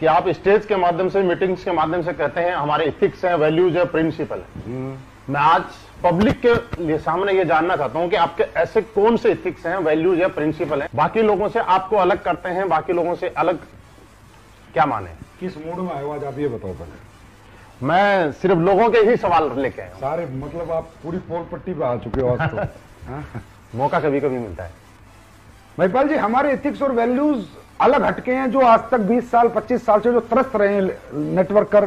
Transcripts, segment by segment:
कि आप स्टेज के माध्यम से, मीटिंग्स के माध्यम से कहते हैं हमारे इथिक्स है, वैल्यूज है, प्रिंसिपल है। मैं आज पब्लिक के लिए सामने ये जानना चाहता हूं कि आपके ऐसे कौन से इथिक्स हैं, वैल्यूज या प्रिंसिपल हैं, बाकी लोगों से आपको अलग करते हैं, बाकी लोगों से अलग क्या माने? किस मूड में आए आज आप ये बताओ पहले। मैं सिर्फ लोगों के ही सवाल लेके आया हूं। सारे मतलब आप पूरी पोल पट्टी पे आ चुके हो आज तो। मौका कभी कभी मिलता है। महिपाल जी, हमारे एथिक्स और वैल्यूज अलग हटके हैं, जो आज तक 20 साल 25 साल से जो त्रस्त रहे हैं, नेटवर्क कर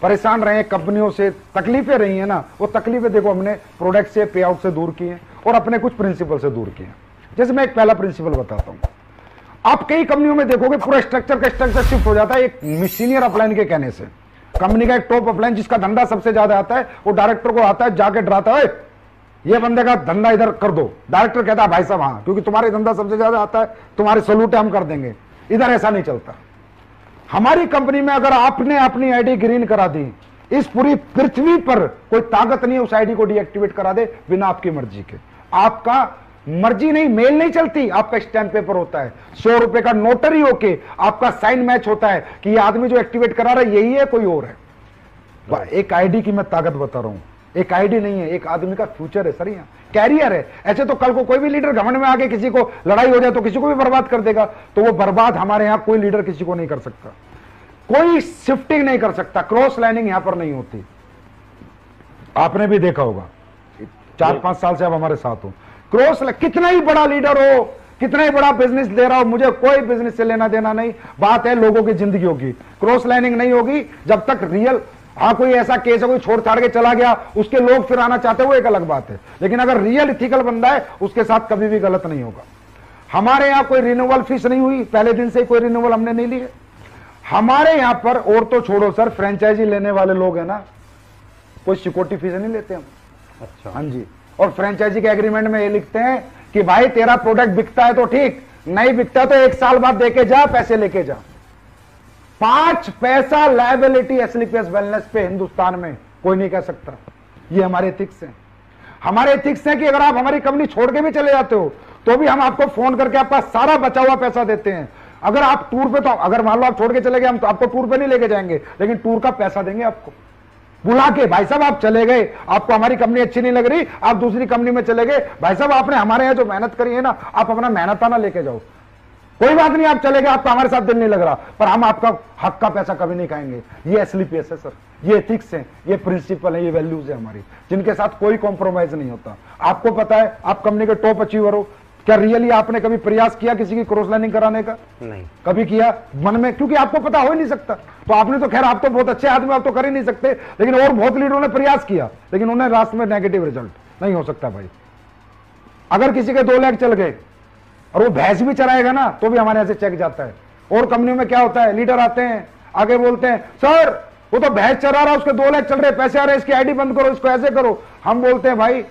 परेशान रहे हैं, कंपनियों से तकलीफें रही हैं ना, वो तकलीफें देखो हमने प्रोडक्ट से, पे आउट से दूर की हैं और अपने कुछ प्रिंसिपल से दूर किए हैं। जैसे मैं एक पहला प्रिंसिपल बताता हूं। आप कई कंपनियों में देखोगे पूरा स्ट्रक्चर का स्ट्रक्चर शिफ्ट हो जाता है एक सीनियर अपलाइन के कहने से। कंपनी का एक टॉप अपलाइन जिसका धंधा सबसे ज्यादा आता है, वो डायरेक्टर को आता है, जाके डराता है, ये बंदे का धंधा इधर कर दो। डायरेक्टर कहता है भाई साहब हाँ, क्योंकि तुम्हारे धंधा सबसे ज्यादा आता है, तुम्हारे सलूट हम कर देंगे। इधर ऐसा नहीं चलता। हमारी कंपनी में अगर आपने अपनी आईडी ग्रीन करा दी, इस पूरी पृथ्वी पर कोई ताकत नहीं है उस आईडी को डीएक्टिवेट करा दे बिना आपकी मर्जी के। आपका मर्जी नहीं, मेल नहीं चलती, आपका स्टैंप पेपर होता है, 100 रुपए का नोटरी होके आपका साइन मैच होता है कि ये आदमी जो एक्टिवेट करा रहा है यही है, कोई और है। एक आईडी की मैं ताकत बता रहा हूं। एक आईडी नहीं है, एक आदमी का फ्यूचर है सर, यहाँ कैरियर है। ऐसे तो कल को कोई भी लीडर घमंड में आके किसी को लड़ाई हो जाए तो किसी को भी बर्बाद कर देगा, तो वो बर्बाद हमारे यहाँ कोई लीडर किसी को नहीं कर सकता, कोई शिफ्टिंग नहीं कर सकता, क्रॉस लाइनिंग यहां पर नहीं होती। आपने भी देखा होगा, 4-5 साल से आप हमारे साथ हो। क्रॉस कितना ही बड़ा लीडर हो, कितना ही बड़ा बिजनेस दे रहा हो, मुझे कोई बिजनेस से लेना देना नहीं, बात है लोगों की जिंदगियों की। क्रॉस लाइनिंग नहीं होगी जब तक रियल, हाँ कोई ऐसा केस है कोई छोड़ छाड़ के चला गया, उसके लोग फिर आना चाहते हैं, वो एक अलग बात है, लेकिन अगर रियल इथिकल बंदा है उसके साथ कभी भी गलत नहीं होगा। हमारे यहाँ कोई रिन्यूअल फीस नहीं हुई, पहले दिन से कोई रिन्यूअल हमने नहीं लिए हमारे यहाँ पर। और तो छोड़ो सर, फ्रेंचाइजी लेने वाले लोग हैं ना, कोई सिक्योरिटी फीस नहीं लेते हम। अच्छा, हाँ जी। और फ्रेंचाइजी के एग्रीमेंट में ये लिखते हैं कि भाई तेरा प्रोडक्ट बिकता है तो ठीक, नहीं बिकता तो 1 साल बाद देके जा, पैसे लेके जा। 5 पैसा लायबिलिटी एसलीपीएस वेलनेस पे हिंदुस्तान में कोई नहीं कह सकता। ये हमारे एथिक्स हैं। हमारे एथिक्स हैं कि अगर आप हमारी कंपनी छोड़ के भी चले जाते हो तो भी हम आपको फोन करके आपका सारा बचा हुआ पैसा देते हैं। अगर आप टूर पे, तो अगर मान लो आप छोड़ के चले गए, हम तो आपको टूर पे नहीं लेके जाएंगे, लेकिन टूर का पैसा देंगे आपको बुला के। भाई साहब आप चले गए, आपको हमारी कंपनी अच्छी नहीं लग रही, आप दूसरी कंपनी में चले गए, भाई साहब आपने हमारे यहाँ जो मेहनत करी है ना, आप अपना मेहनताना लेके जाओ, कोई बात नहीं, आप चले गए, आपका हमारे साथ दिल नहीं लग रहा, पर हम आपका हक का पैसा कभी नहीं खाएंगे। ये एसलीपीएस है सर, ये एथिक्स है, ये प्रिंसिपल है, ये वैल्यूज है हमारी, जिनके साथ कोई कॉम्प्रोमाइज नहीं होता। आपको पता है आप कंपनी के टॉप अचीवर हो, क्या रियली आपने कभी प्रयास किया किसी की क्रॉस लाइनिंग कराने का? नहीं कभी किया मन में? क्योंकि आपको पता हो ही नहीं सकता। तो आपने तो खैर, आप तो बहुत अच्छे आदमी, आप तो कर ही नहीं सकते, लेकिन और बहुत लीडरों ने प्रयास किया, लेकिन उन्हें रास्ते में नेगेटिव रिजल्ट। नहीं हो सकता भाई। अगर किसी के 2 लाख चल गए और वो भैंस भी चलाएगा ना, तो भी हमारे यहाँ से चेक जाता है। और कंपनियों में क्या होता है, लीडर आते हैं आगे बोलते हैं सर वो तो भैंस चला रहा है, उसके 2 लाख चल रहे, पैसे आ रहे, इसकी आईडी बंद करो, इसको ऐसे करो। हम बोलते हैं भाई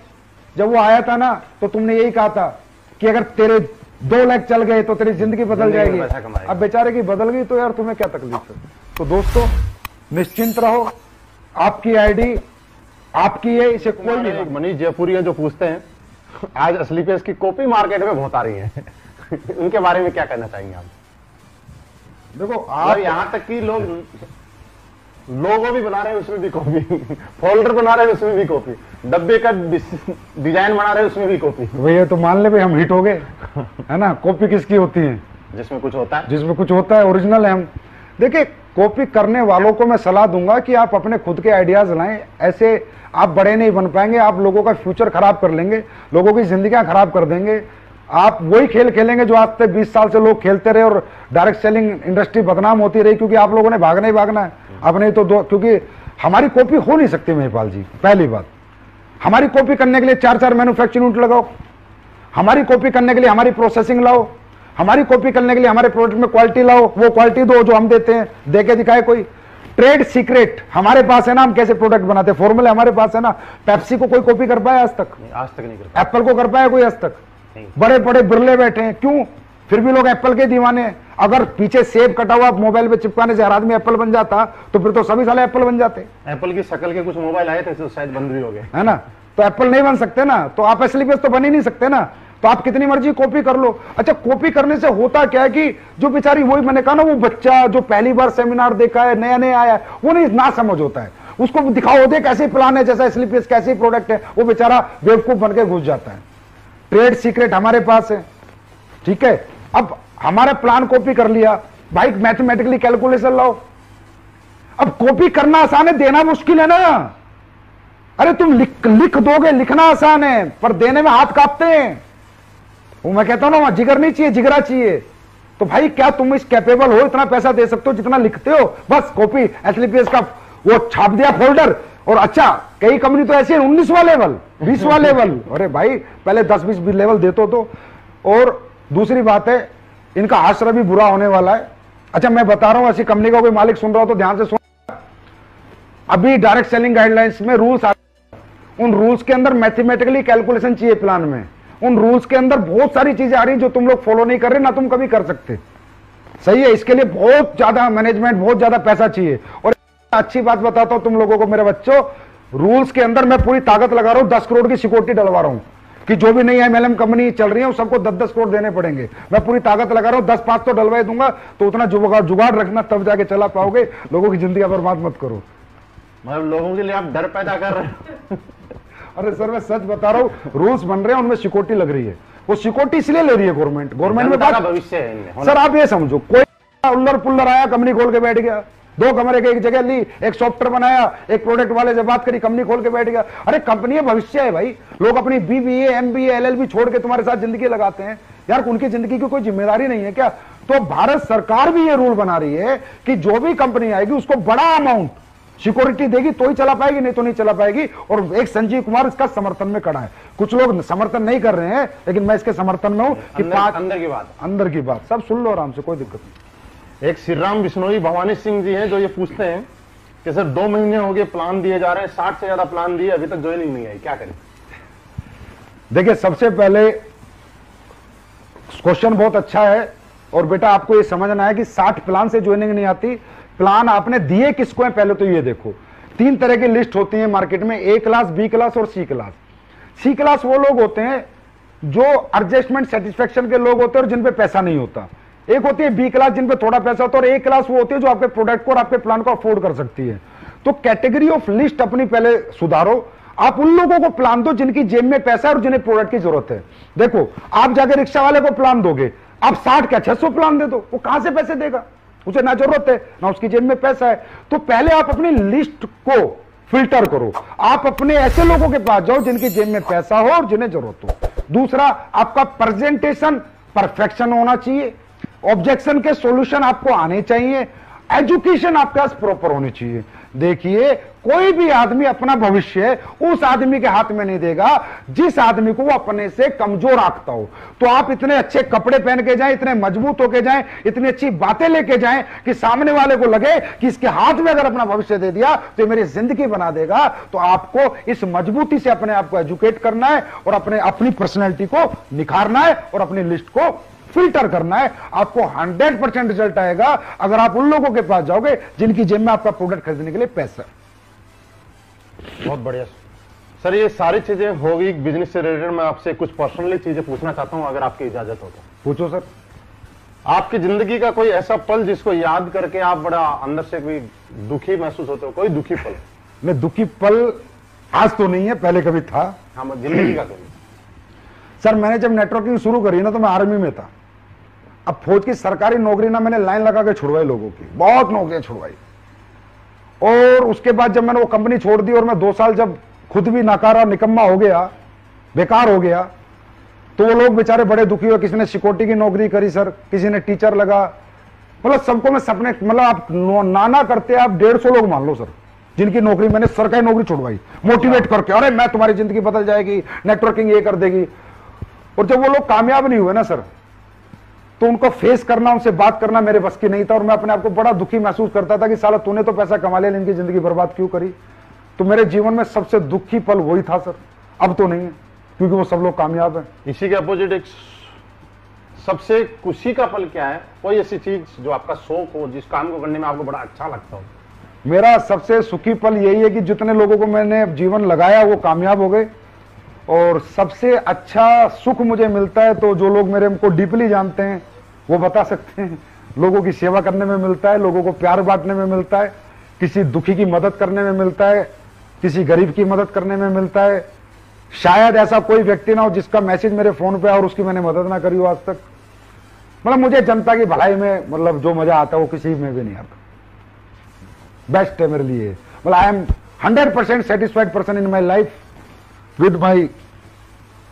जब वो आया था ना तो तुमने यही कहा था कि अगर तेरे 2 लाख चल गए तो तेरी जिंदगी बदल जाएगी। अब बेचारे की बदल गई तो यार तुम्हें क्या तकलीफ है? तो दोस्तों निश्चिंत रहो, आपकी आईडी आपकी है, इसे कोई नहीं। मनीष जयपुरी जो पूछते हैं आज एसलीपीएस की कॉपी मार्केट में बहुत आ रही है उनके बारे में क्या कहना चाहेंगे आप? देखो आप यहां तक कि लोगो भी बना रहे हैं उसमें भी कॉपी, फोल्डर बना रहे हैं उसमें भी कॉपी, डब्बे का डिजाइन बना रहे हैं उसमें भी कॉपी। भैया तो मान ले भाई हम हिट हो गए, है ना। कॉपी किसकी होती है? जिसमें कुछ होता है, जिसमें कुछ होता है, ओरिजिनल है हम। देखिए कॉपी करने वालों को मैं सलाह दूंगा कि आप अपने खुद के आइडियाज लाएं, ऐसे आप बड़े नहीं बन पाएंगे, आप लोगों का फ्यूचर खराब कर लेंगे, लोगों की जिंदगियां खराब कर देंगे। आप वही खेल खेलेंगे जो आज तक 20 साल से लोग खेलते रहे और डायरेक्ट सेलिंग इंडस्ट्री बदनाम होती रही, क्योंकि आप लोगों ने भागना ही भागना है। अब नहीं तो क्योंकि हमारी कॉपी हो नहीं सकती महिपाल जी। पहली बात, हमारी कॉपी करने के लिए 4-4 मैन्युफैक्चरिंग यूनिट लगाओ, हमारी कॉपी करने के लिए हमारी प्रोसेसिंग लाओ, हमारी कॉपी करने के लिए हमारे प्रोडक्ट में क्वालिटी लाओ, वो क्वालिटी दो जो हम देते हैं, दे के दिखाए कोई। ट्रेड सीक्रेट हमारे पास है ना, हम कैसे प्रोडक्ट बनाते हैं, फॉर्मूले हमारे पास है ना। पेप्सी को कोई कॉपी कर पाया आज तक? आज तक नहीं कर पाया। एप्पल को कर पाया कोई आज तक? बड़े बड़े बिरले बैठे हैं, क्यों? फिर भी लोग एप्पल के दीवाने हैं। अगर पीछे सेब कटा हुआ मोबाइल पे चिपकाने से हर आदमी एप्पल बन जाता तो फिर तो सभी साले एप्पल बन जाते। एप्पल की शक्ल के कुछ मोबाइल आए थे तो शायद बंद भी हो गए, है ना। तो एप्पल नहीं बन सकते ना, तो आप एसलीपीएस तो बन ही नहीं सकते ना। तो आप कितनी मर्जी कॉपी कर लो। अच्छा, कॉपी करने से होता क्या है कि जो बेचारी, वही मैंने कहा ना, वो बच्चा जो पहली बार सेमिनार देखा है, नया नया आया है, वो नहीं ना समझ होता है, उसको दिखाओ देख कैसे प्लान है, जैसा स्लीपियस कैसे प्रोडक्ट है, वो बेचारा बेवकूफ बन के घुस जाता है। ट्रेड सीक्रेट हमारे पास है, ठीक है। अब हमारा प्लान कॉपी कर लिया भाई, मैथमेटिकली कैलकुलेशन लाओ। अब कॉपी करना आसान है, देना मुश्किल है ना। अरे तुम लिख दोगे, लिखना आसान है, पर देने में हाथ कांपते हैं। वो मैं कहता हूं ना, जिगर नहीं चाहिए, जिगरा चाहिए। तो भाई क्या तुम इस कैपेबल हो, इतना पैसा दे सकते हो जितना लिखते हो? बस कॉपी एसलीपीएस का वो छाप दिया फोल्डर, और अच्छा कई कंपनी तो ऐसी है 19वां लेवल, 20वां लेवल। अरे भाई पहले 10-20 लेवल देते तो। और दूसरी बात है, इनका आश्रय भी बुरा होने वाला है। अच्छा मैं बता रहा हूं, ऐसी कंपनी का कोई मालिक सुन रहा हो तो ध्यान से सुन। अभी डायरेक्ट सेलिंग गाइडलाइंस में रूल्स, उन रूल्स के अंदर मैथमेटिकली कैलकुलेशन चाहिए प्लान में। उन रूल्स के अंदर बहुत सारी चीजें आ रही जो तुम लोग फॉलो नहीं कर रहे, ना तुम कभी कर सकते। सही है, इसके लिए बहुत ज्यादा मैनेजमेंट, बहुत ज्यादा पैसा चाहिए। और अच्छी बात बताता हूं तुम लोगों को मेरे बच्चों, रूल्स के अंदर मैं पूरी ताकत लगा रहा हूं, 10 करोड़ की सिक्योरिटी डलवा रहा हूं कि जो भी नई MLM कंपनी चल रही है सबको 10-10 करोड़ देने पड़ेंगे। मैं पूरी ताकत लगा रहा हूं, 10-5 तो डलवा दूंगा, तो उतना जुगाड़ रखना, तब जाके चला पाओगे। लोगों की जिंदगी बर्बाद मत करो। मतलब लोगों के लिए आप डर पैदा कर रहे हो। अरे सर मैं सच बता रहा हूं, रूल्स बन रहे हैं, उनमें सिक्योरिटी लग रही है। वो सिक्योरिटी इसलिए ले रही है गवर्नमेंट में बात भविष्य है। सर आप ये समझो, कोई उल्लर पुल्लर आया, कंपनी खोल के बैठ गया, 2 कमरे के एक जगह ली, एक सॉफ्टवेयर बनाया, एक प्रोडक्ट वाले से बात करी, कंपनी खोल के बैठ गया। अरे कंपनी भविष्य है भाई। लोग अपनी BBA MBA LLB छोड़ के तुम्हारे साथ जिंदगी लगाते हैं यार, उनकी जिंदगी की कोई जिम्मेदारी नहीं है क्या? तो भारत सरकार भी ये रूल बना रही है कि जो भी कंपनी आएगी उसको बड़ा अमाउंट सिक्योरिटी देगी तो ही चला पाएगी, नहीं तो नहीं चला पाएगी। और एक संजीव कुमार इसका समर्थन में खड़ा है। कुछ लोग समर्थन नहीं कर रहे हैं, लेकिन मैं इसके समर्थन में हूं कि अंदर की बात सब सुन लो आराम से, कोई दिक्कत नहीं। एक श्री राम बिश्नोई भवानी सिंह जी हैं जो ये पूछते हैं कि सर 2 महीने हो गए प्लान दिए जा रहे हैं, 60 से ज्यादा प्लान दिए, अभी तक ज्वाइनिंग नहीं आई, क्या करें? देखिए सबसे पहले क्वेश्चन बहुत अच्छा है, और बेटा आपको ये समझना है कि 60 प्लान से ज्वाइनिंग नहीं आती। प्लान आपने दिए किसको है पहले तो ये देखो। 3 तरह की लिस्ट होती है मार्केट में, A क्लास, B क्लास और C क्लास। C क्लास वो लोग होते हैं जो एडजस्टमेंट सेटिस्फेक्शन के लोग होते हैं और जिन पे पैसा नहीं होता। एक होती है B क्लास जिन पे थोड़ा पैसा होता है, और A क्लास वो होती है जो आपके प्रोडक्ट को और आपके प्लान को अफोर्ड कर सकती है। तो कैटेगरी ऑफ लिस्ट अपनी पहले सुधारो। आप उन लोगों को प्लान दो जिनकी जेब में पैसा है और जिन्हें प्रोडक्ट की जरूरत है। देखो आप जाकर रिक्शा वाले को प्लान दोगे, आप 60 क्या 600 प्लान दे दो, वो कहां से पैसे देगा? उसे ना जरूरत है ना उसकी जेब में पैसा है। तो पहले आप अपनी लिस्ट को फिल्टर करो। आप अपने ऐसे लोगों के पास जाओ जिनकी जेब में पैसा हो और जिन्हें जरूरत हो। दूसरा, आपका प्रेजेंटेशन परफेक्शन होना चाहिए। ऑब्जेक्शन के सॉल्यूशन आपको आने चाहिए। एजुकेशन आपके पास प्रॉपर होनी चाहिए। देखिए कोई भी आदमी अपना भविष्य उस आदमी के हाथ में नहीं देगा जिस आदमी को वो अपने से कमजोर आंकता हो। तो आप इतने अच्छे कपड़े पहन के जाएं, इतने मजबूत होके जाएं, इतनी अच्छी बातें लेके जाएं कि सामने वाले को लगे कि इसके हाथ में अगर अपना भविष्य दे दिया तो ये मेरी जिंदगी बना देगा। तो आपको इस मजबूती से अपने आप को एजुकेट करना है और अपनी पर्सनैलिटी को निखारना है और अपनी लिस्ट को फिल्टर करना है। आपको 100% रिजल्ट आएगा अगर आप उन लोगों के पास जाओगे जिनकी जेब में आपका प्रोडक्ट खरीदने के लिए पैसा। बहुत बढ़िया सर, ये सारी चीजें होगी बिजनेस से रिलेटेड। मैं आपसे कुछ पर्सनली चीजें पूछना चाहता हूं, अगर आपकी इजाजत हो तो। पूछो सर। आपकी जिंदगी का कोई ऐसा पल जिसको याद करके आप बड़ा अंदर से कोई दुखी महसूस होते हो? कोई दुखी पल? मैं दुखी पल आज तो नहीं है, पहले कभी था। हाँ, जिंदगी का कोई। सर मैंने जब नेटवर्किंग शुरू करी ना तो मैं आर्मी में था। अब फौज की सरकारी नौकरी ना मैंने लाइन लगा के छुड़वाई, लोगों की बहुत नौकरियां छुड़वाई। और उसके बाद जब मैंने वो कंपनी छोड़ दी और मैं 2 साल जब खुद भी नाकारा निकम्मा हो गया, बेकार हो गया, तो वो लोग बेचारे बड़े दुखी हुए। किसी ने सिक्योरिटी की नौकरी करी सर, किसी ने टीचर लगा, मतलब सबको मैं सपने, मतलब आप नाना करते आप 150 लोग मान लो सर जिनकी नौकरी मैंने सरकारी नौकरी छुड़वाई मोटिवेट करके, अरे मैं तुम्हारी जिंदगी बदल जाएगी, नेटवर्किंग ये कर देगी। और जब वो लोग कामयाब नहीं हुए ना सर, तो उनको फेस करना, उनसे बात करना मेरे बस की नहीं था। और मैं अपने आप को बड़ा दुखी महसूस करता था कि साला तूने तो पैसा कमा लिया, इनकी जिंदगी बर्बाद क्यों करी। तो मेरे जीवन में सबसे दुखी पल वही था सर। अब तो नहीं है क्योंकि वो सब लोग कामयाब हैं। इसी के अपोजिट एक सबसे खुशी का पल क्या है? कोई ऐसी चीज जो आपका शौक हो, जिस काम को करने में आपको बड़ा अच्छा लगता हो? मेरा सबसे सुखी पल यही है कि जितने लोगों को मैंने जीवन लगाया वो कामयाब हो गए, और सबसे अच्छा सुख मुझे मिलता है तो जो लोग मेरे को डीपली जानते हैं वो बता सकते हैं, लोगों की सेवा करने में मिलता है, लोगों को प्यार बांटने में मिलता है, किसी दुखी की मदद करने में मिलता है, किसी गरीब की मदद करने में मिलता है। शायद ऐसा कोई व्यक्ति ना हो जिसका मैसेज मेरे फोन पे और उसकी मैंने मदद ना करी हो आज तक। मतलब मुझे जनता की भलाई में मतलब जो मजा आता है वो किसी में भी नहीं आता। बेस्ट है मेरे लिए। मतलब I am 100% satisfied person in my life with my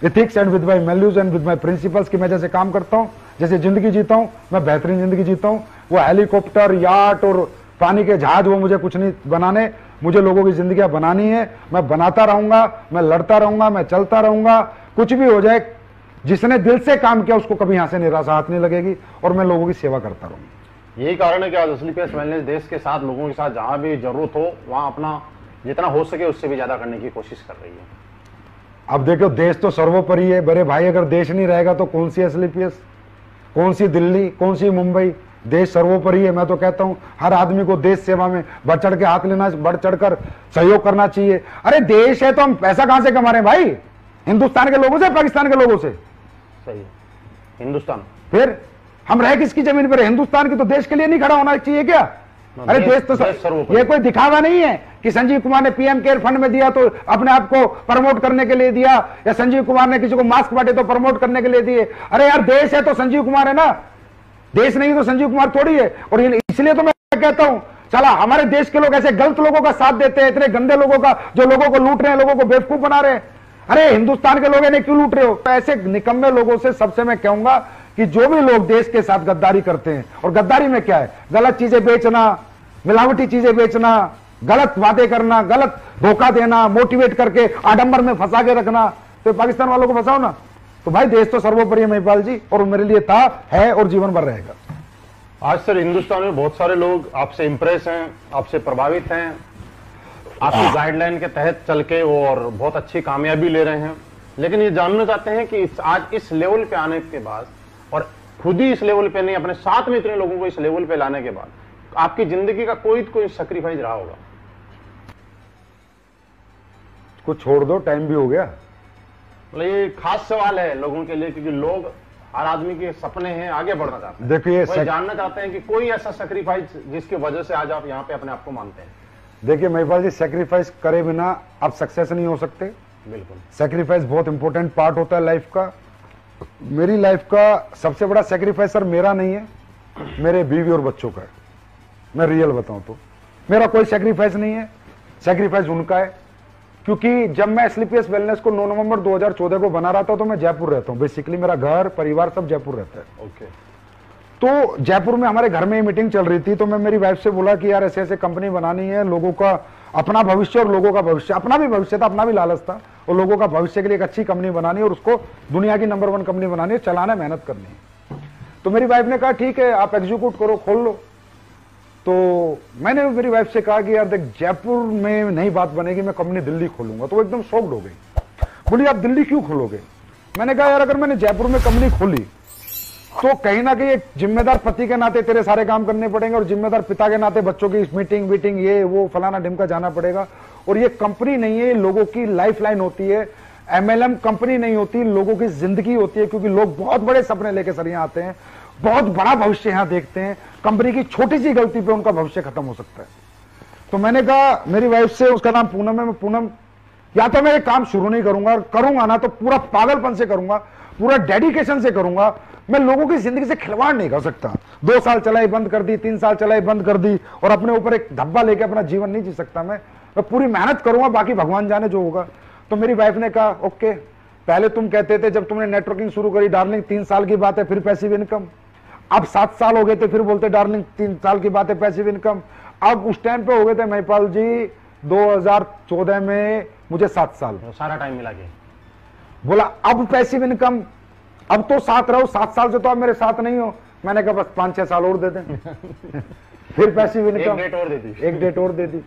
ethics and with my values and with my principles कि मैं जैसे काम करता हूं, जैसे जिंदगी जीता हूं, मैं बेहतरीन जिंदगी जीता हूं। वो हेलीकॉप्टर, याट और पानी के जहाज वो मुझे कुछ नहीं बनाने, मुझे लोगों की जिंदगी बनानी है। मैं बनाता रहूंगा, मैं लड़ता रहूंगा, मैं चलता रहूंगा, कुछ भी हो जाए। जिसने दिल से काम किया उसको कभी यहां से निराशा हाथ नहीं लगेगी और मैं लोगों की सेवा करता रहूंगा। यही कारण है कि आज एसलीपीएस वेलनेस देश के साथ, लोगों के साथ जहां भी जरूरत हो वहां अपना जितना हो सके उससे भी ज्यादा करने की कोशिश कर रही है। अब देखो, देश तो सर्वोपरि है बड़े भाई। अगर देश नहीं रहेगा तो कौन सी एसलीपीएस, कौन सी दिल्ली, कौन सी मुंबई? देश सर्वोपरि है। मैं तो कहता हूं हर आदमी को देश सेवा में बढ़ चढ़ के हाथ लेना, बढ़ चढ़कर सहयोग करना चाहिए। अरे देश है तो हम पैसा कहां से कमा रहे हैं भाई? हिंदुस्तान के लोगों से, पाकिस्तान के लोगों से? सही है, हिंदुस्तान। फिर हम रहे किसकी जमीन पर? हिंदुस्तान की। तो देश के लिए नहीं खड़ा होना चाहिए क्या? अरे देश तो ये कोई दिखावा नहीं है कि संजीव कुमार ने पीएम केयर फंड में दिया तो अपने आप को प्रमोट करने के लिए दिया, या संजीव कुमार ने किसी को मास्क बांटे तो प्रमोट करने के लिए दिए। अरे यार देश है तो संजीव कुमार है ना, देश नहीं तो संजीव कुमार थोड़ी है। और इसलिए तो मैं कहता हूं चला हमारे देश के लोग ऐसे गलत लोगों का साथ देते हैं, इतने गंदे लोगों का जो लोगों को लूट रहे हैं, लोगों को बेवकूफ बना रहे हैं। अरे हिंदुस्तान के लोग इन्हें क्यों लूट रहे हो? ऐसे निकम्मे लोगों से सबसे मैं कहूंगा कि जो भी लोग देश के साथ गद्दारी करते हैं, और गद्दारी में क्या है? गलत चीजें बेचना, मिलावटी चीजें बेचना, गलत वादे करना, गलत धोखा देना, मोटिवेट करके आडंबर में फंसा के रखना। तो पाकिस्तान वालों को फंसाओ ना। तो भाई देश तो सर्वोपरि है महिपाल जी, और मेरे लिए था, है और जीवन भर रहेगा। आज सर हिंदुस्तान में बहुत सारे लोग आपसे इंप्रेस हैं, आपसे प्रभावित हैं, आपकी गाइडलाइन के तहत चल के और बहुत अच्छी कामयाबी ले रहे हैं। लेकिन ये जानना चाहते हैं कि आज इस लेवल पे आने के बाद, और खुद ही इस लेवल पे नहीं, अपने साथ में इतने लोगों को इस लेवल पे लाने के बाद आपकी जिंदगी का कोई सैक्रिफाइस रहा होगा? कुछ छोड़ दो, टाइम भी हो गया। मतलब ये खास सवाल है लोगों के लिए, क्योंकि लोग, हर आदमी के सपने हैं, आगे बढ़ना चाहते हैं। देखिए जानना चाहते हैं कि कोई ऐसा सैक्रिफाइस जिसकी वजह से आज आप यहाँ पे अपने आप को मानते हैं। देखिए महिपाल जी, सैक्रिफाइस करे बिना आप सक्सेस नहीं हो सकते। बिल्कुल, सैक्रिफाइस बहुत इंपॉर्टेंट पार्ट होता है लाइफ का। मेरी लाइफ का सबसे बड़ा सैक्रिफाइस सर मेरा नहीं है, मेरे बीवी और बच्चों का है। मैं रियल बताऊं तो मेरा कोई सैक्रिफाइस नहीं है, सैक्रिफाइस उनका है। क्योंकि जब मैं एसलीपीएस वेलनेस को 9 नवंबर 2014 को बना रहा था तो मैं जयपुर रहता हूं। बेसिकली मेरा घर परिवार सब जयपुर रहता है। ओके। तो जयपुर में हमारे घर में मीटिंग चल रही थी, तो मैं मेरी वाइफ से बोला कि यार ऐसे ऐसे कंपनी बनानी है, लोगों का अपना भविष्य और लोगों का भविष्य, अपना भी भविष्य था, अपना भी लालच था, और लोगों का भविष्य के लिए एक अच्छी कंपनी बनानी है और उसको दुनिया की नंबर 1 कंपनी बनानी है, चलाना, मेहनत करनी है। तो मेरी वाइफ ने कहा ठीक है आप एग्जीक्यूट करो, खोल लो। तो मैंने मेरी वाइफ से कहा कि यार देख जयपुर में नहीं बात बनेगी, मैं कंपनी दिल्ली खोलूंगा। तो वो एकदम शॉक्ड हो गई, बोली आप दिल्ली क्यों खोलोगे? मैंने कहा यार अगर मैंने जयपुर में कंपनी खोली तो कहीं ना कहीं एक जिम्मेदार पति के नाते तेरे सारे काम करने पड़ेंगे, और जिम्मेदार पिता के नाते बच्चों की मीटिंग वीटिंग ये वो फलाना ढिमका जाना पड़ेगा। और ये कंपनी नहीं है, लोगों की लाइफ लाइन होती है। एमएलएम कंपनी नहीं होती, लोगों की जिंदगी होती है। क्योंकि लोग बहुत बड़े सपने लेके सर यहाँ आते हैं, बहुत बड़ा भविष्य यहाँ देखते हैं। कंपनी की छोटी सी गलती पे उनका भविष्य खत्म हो सकता है। तो मैंने कहा मेरी वाइफ से, उसका नाम पूनम है, मैं पूनम या तो मैं ये काम शुरू नहीं करूंगा, करूंगा ना तो पूरा पागलपन से करूंगा, पूरा डेडिकेशन से करूंगा। मैं लोगों की जिंदगी से खिलवाड़ नहीं कर सकता। 2 साल चलाई बंद कर दी, 3 साल चलाई बंद कर दी, और अपने ऊपर एक धब्बा लेके अपना जीवन नहीं जी सकता। मैं पूरी मेहनत करूंगा, बाकी भगवान जाने जो होगा। तो मेरी वाइफ ने कहा ओके, पहले तुम कहते थे जब तुमने नेटवर्किंग शुरू करी डार्लिंग 3 साल की बात है, फिर पैसिव इनकम। अब 7 साल हो गए थे, फिर बोलते डार्लिंग 3 साल की बात है, पैसिव इनकम। अब उस टाइम पे हो गए थे महिपाल जी 2014 में मुझे 7 साल, सारा टाइम मिला के बोला अब पैसिव इनकम, अब तो साथ रहो, 7 साल से तो आप मेरे साथ नहीं हो। मैंने कहा बस 5-6 साल और दे दें फिर पैसिव इनकम, एक डेट और दे दी।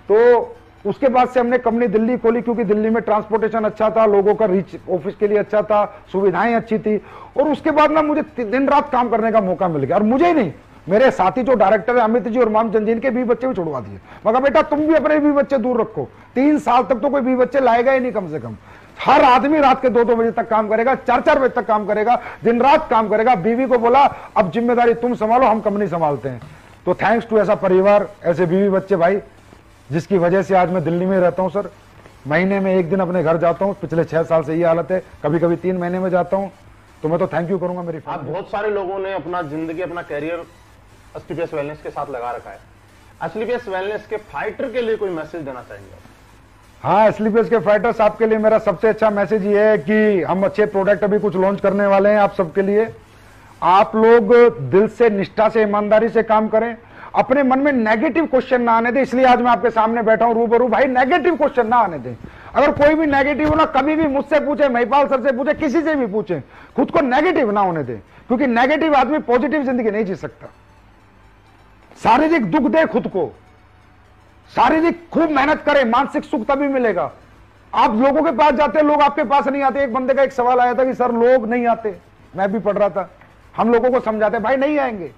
तो उसके बाद से हमने कंपनी दिल्ली खोली, क्योंकि दिल्ली में ट्रांसपोर्टेशन अच्छा था, लोगों का रीच ऑफिस के लिए अच्छा था, सुविधाएं अच्छी थी। और उसके बाद ना मुझे दिन रात काम करने का मौका मिल गया। और मुझे ही नहीं, मेरे साथी जो डायरेक्टर है अमित जी और माम चंद के 20 बच्चे भी छुड़वा दिए। मगर बेटा तुम भी अपने 20 बच्चे दूर रखो, 3 साल तक तो कोई 20 बच्चे लाएगा ही नहीं कम से कम। हर आदमी रात के 2-2 बजे तक काम करेगा, 4-4 बजे तक काम करेगा, दिन रात काम करेगा। बीवी को बोला अब जिम्मेदारी तुम संभालो, हम कंपनी संभालते हैं। तो थैंक्स टू ऐसा परिवार, ऐसे बीवी बच्चे भाई, जिसकी वजह से आज मैं दिल्ली में रहता हूं सर। महीने में 1 दिन अपने घर जाता हूं। पिछले 6 साल से ये हालत है, कभी कभी 3 महीने में जाता हूं। तो मैं तो थैंक यू करूंगा मेरी आप बहुत सारे लोगों ने अपना जिंदगी, अपना कैरियर एसटीपीएस वेलनेस के साथ लगा रखा है। एसटीपीएस वेलनेस के फाइटर के लिए कोई मैसेज देना चाहेंगे? हाँ, एसटीपीएस के फाइटर्स, आपके लिए मेरा सबसे अच्छा मैसेज ये है कि हम अच्छे प्रोडक्ट अभी कुछ लॉन्च करने वाले हैं आप सबके लिए। आप लोग दिल से, निष्ठा से, ईमानदारी से काम करें। अपने मन में नेगेटिव क्वेश्चन ना आने दें। इसलिए आज मैं आपके सामने बैठा हूं रूबरू। भाई नेगेटिव क्वेश्चन ना आने दें। अगर कोई भी नेगेटिव हो ना, कभी भी मुझसे पूछे, महिपाल सर से पूछे, किसी से भी पूछे, खुद को नेगेटिव ना होने दें। क्योंकि नेगेटिव आदमी पॉजिटिव जिंदगी नहीं जी सकता। शारीरिक दुख दे खुद को, शारीरिक खूब मेहनत करें, मानसिक सुख तभी मिलेगा। आप लोगों के पास जाते हैं, लोग आपके पास नहीं आते। एक बंदे का एक सवाल आया था कि सर लोग नहीं आते, मैं भी पढ़ रहा था। हम लोगों को समझाते भाई नहीं आएंगे।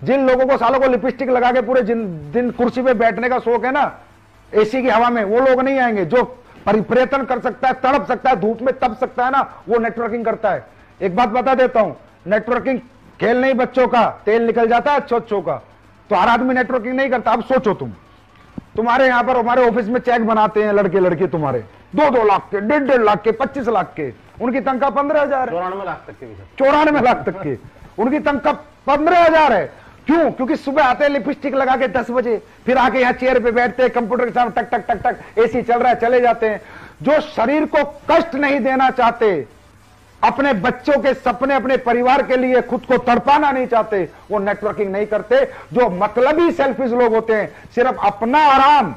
जिन लोगों को सालों को लिपस्टिक लगा के पूरे दिन कुर्सी पे बैठने का शौक है ना, एसी की हवा में, वो लोग नहीं आएंगे। जो परिप्रयत्न कर सकता है, तड़प सकता है, धूप में तप सकता है ना, वो नेटवर्किंग करता है। एक बात बता देता हूं, नेटवर्किंग खेल नहीं बच्चों का, तेल निकल जाता है अच्छों का। तो हर आदमी नेटवर्किंग नहीं करता। अब सोचो तुम्हारे यहां पर, हमारे ऑफिस में चेक बनाते हैं लड़के लड़के तुम्हारे 2-2 लाख के, 1.5 लाख के, 25 लाख के। उनकी तनख्वाह 15,000 है। 94 लाख तक के। 94 लाख तक के उनकी तनख्वाह 15,000 है। क्यों? क्योंकि सुबह आते हैं लिपस्टिक लगा के 10 बजे, फिर आके यहाँ चेयर पे बैठते हैं, कंप्यूटर के सामने टक टक टक टक, एसी चल रहा है, चले जाते हैं। जो शरीर को कष्ट नहीं देना चाहते, अपने बच्चों के सपने, अपने परिवार के लिए खुद को तड़पाना नहीं चाहते, वो नेटवर्किंग नहीं करते। जो मतलबी सेल्फिश लोग होते हैं, सिर्फ अपना आराम,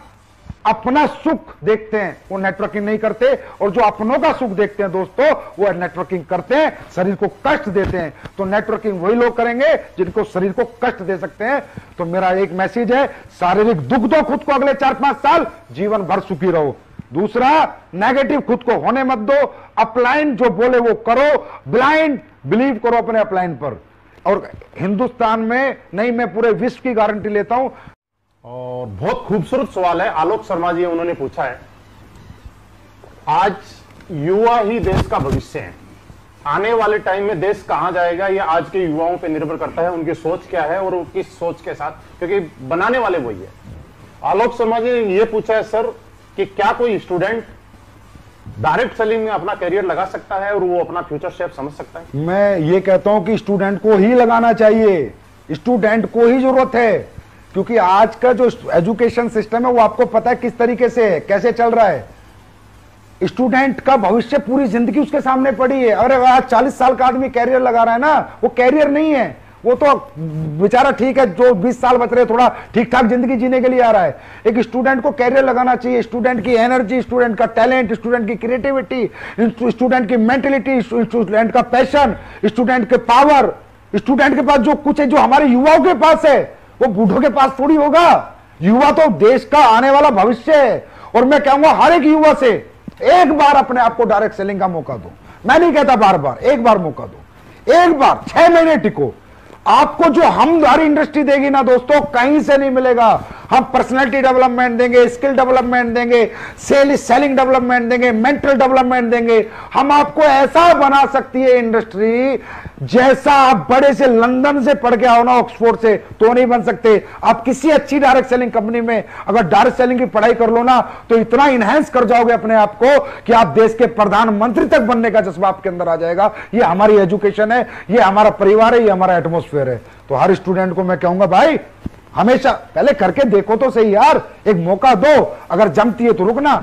अपना सुख देखते हैं, वो नेटवर्किंग नहीं करते। और जो अपनों का सुख देखते हैं दोस्तों, वो नेटवर्किंग करते हैं, शरीर को कष्ट देते हैं। तो नेटवर्किंग वही लोग करेंगे जिनको शरीर को कष्ट दे सकते हैं। तो मेरा एक मैसेज है, शारीरिक दुख दो खुद को अगले 4-5 साल, जीवन भर सुखी रहो। दूसरा, नेगेटिव खुद को होने मत दो। अपलाइन जो बोले वो करो, ब्लाइंड बिलीव करो अपने अपलाइन पर। और हिंदुस्तान में नहीं, मैं पूरे विश्व की गारंटी लेता हूं। और बहुत खूबसूरत सवाल है आलोक शर्मा जी उन्होंने पूछा है। आज युवा ही देश का भविष्य है। आने वाले टाइम में देश कहां जाएगा, ये आज के युवाओं पे निर्भर करता है। उनकी सोच क्या है और किस सोच के साथ, क्योंकि बनाने वाले वही है। आलोक शर्मा जी ने ये पूछा है सर कि क्या कोई स्टूडेंट डायरेक्ट सेलिंग में अपना करियर लगा सकता है और वो अपना फ्यूचर शेप समझ सकता है? मैं ये कहता हूं कि स्टूडेंट को ही लगाना चाहिए। स्टूडेंट को ही जरूरत है। क्योंकि आज का जो एजुकेशन सिस्टम है वो आपको पता है किस तरीके से है, कैसे चल रहा है। स्टूडेंट का भविष्य, पूरी जिंदगी उसके सामने पड़ी है। और आज 40 साल का आदमी कैरियर लगा रहा है ना, वो कैरियर नहीं है। वो तो बेचारा ठीक है, जो 20 साल बच रहे, थोड़ा ठीक ठाक जिंदगी जीने के लिए आ रहा है। एक स्टूडेंट को कैरियर लगाना चाहिए। स्टूडेंट की एनर्जी, स्टूडेंट का टैलेंट, स्टूडेंट की क्रिएटिविटी, स्टूडेंट की मेंटलिटी, स्टूडेंट का पैशन, स्टूडेंट के पावर, स्टूडेंट के पास जो कुछ है, जो हमारे युवाओं के पास है, वो बूढ़ों के पास थोड़ी होगा। युवा तो देश का आने वाला भविष्य है। और मैं कहूंगा हर एक युवा से एक बार अपने आप को डायरेक्ट सेलिंग का मौका दो। मैं नहीं कहता बार बार, एक बार मौका दो। एक बार 6 महीने टिको। आपको जो हमारी इंडस्ट्री देगी ना दोस्तों, कहीं से नहीं मिलेगा। हम पर्सनैलिटी डेवलपमेंट देंगे, स्किल डेवलपमेंट देंगे, सेलिंग डेवलपमेंट देंगे, मेंटल डेवलपमेंट देंगे। हम आपको ऐसा बना सकती है इंडस्ट्री, जैसा आप बड़े से लंदन से पढ़ के आओ ना, ऑक्सफोर्ड से, तो नहीं बन सकते। आप किसी अच्छी डायरेक्ट सेलिंग कंपनी में अगर डायरेक्ट सेलिंग की पढ़ाई कर लो ना, तो इतना इनहेंस कर जाओगे अपने आप को कि आप देश के प्रधानमंत्री तक बनने का जज्बा आपके अंदर आ जाएगा। ये हमारी एजुकेशन है, ये हमारा परिवार है, ये हमारा एटमोस्फेयर है। तो हर स्टूडेंट को मैं कहूंगा भाई, हमेशा पहले करके देखो तो सही यार, एक मौका दो। अगर जमती है तो रुकना,